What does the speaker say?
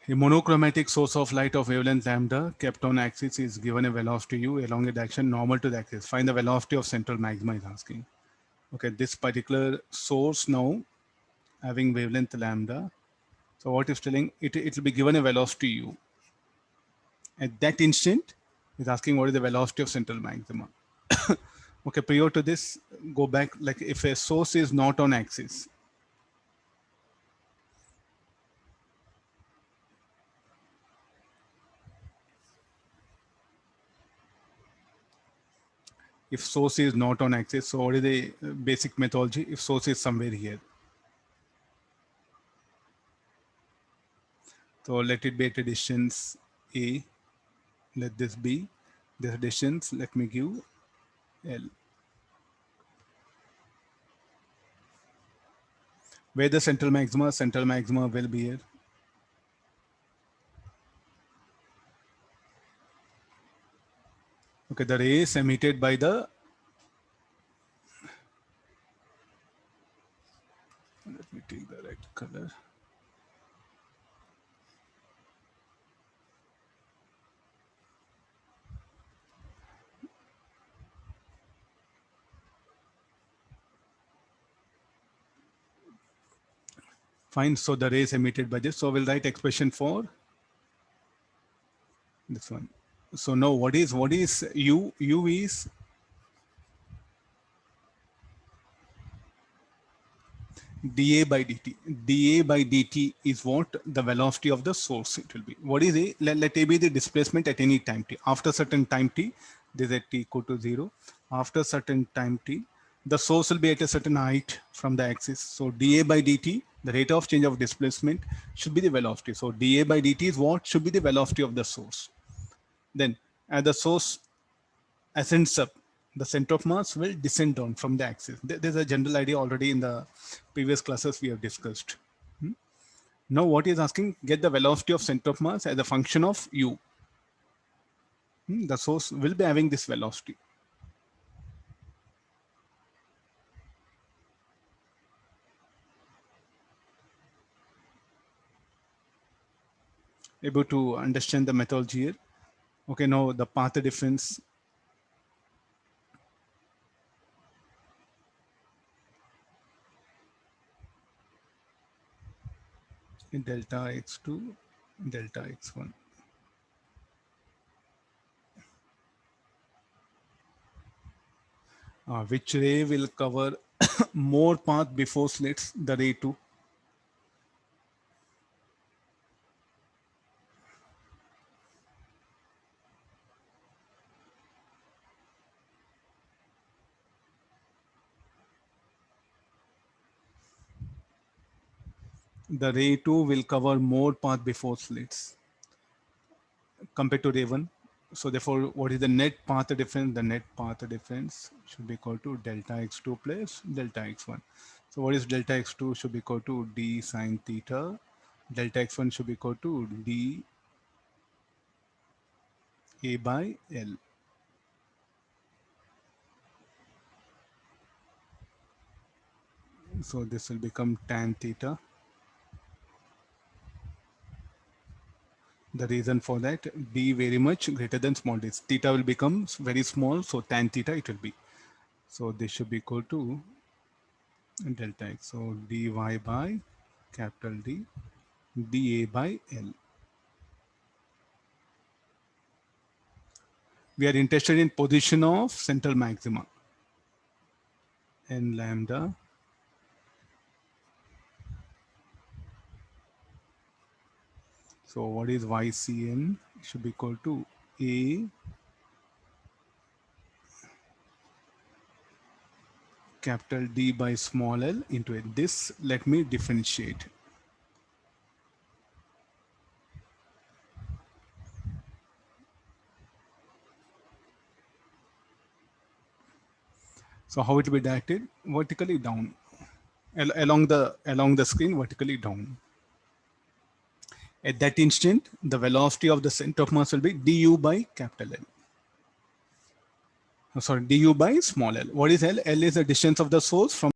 A monochromatic source of light of wavelength lambda kept on axis is given a velocity u along a direction normal to the axis. Find the velocity of central magma is asking. Okay, this particular source now having wavelength lambda. So what is telling it will be given a velocity u. At that instant, it's asking what is the velocity of central maxima. Okay, prior to this, go back, like if a source is not on axis, if source is not on axis, so what is the basic methodology? If source is somewhere here, so let it be at a distance a, let this be this distance, let me give L. Where the central maxima will be here. Okay, the ray is emitted by the, let me take the right color. Fine, so the ray is emitted by this. So we'll write expression for this one. So now what is U? U is dA by dt. dA by dt is what the velocity of the source it will be. What is A? Let A be the displacement at any time t. After certain time t, this is at t equal to 0. After certain time t, the source will be at a certain height from the axis. So dA by dt, the rate of change of displacement should be the velocity. So dA by dt is what should be the velocity of the source. Then as the source ascends up, the center of mass will descend down from the axis. There's a general idea already in the previous classes we have discussed. Now what is asking, get the velocity of center of mass as a function of u. The source will be having this velocity. Able to understand the methodology here. Okay, now the path difference. In delta x2, delta x1. Which ray will cover more path before slits? The ray 2. The ray 2 will cover more path before slits compared to ray 1. So therefore, what is the net path difference? The net path difference should be equal to delta x2 plus delta x1. So what is delta x2 should be equal to d sine theta. Delta x1 should be equal to d a by L. So this will become tan theta. The reason for that, d very much greater than small d. Theta will become very small, so tan theta it will be. So this should be equal to delta x. So dy by capital D, dA by L. We are interested in position of central maxima. N lambda so what is YCN? It should be equal to A capital D by small l into it. This let me differentiate. So how it will be directed? Vertically down. Along the screen, vertically down. At that instant, the velocity of the center of mass will be du by capital L. Oh, sorry, du by small l. What is L? L is the distance of the source from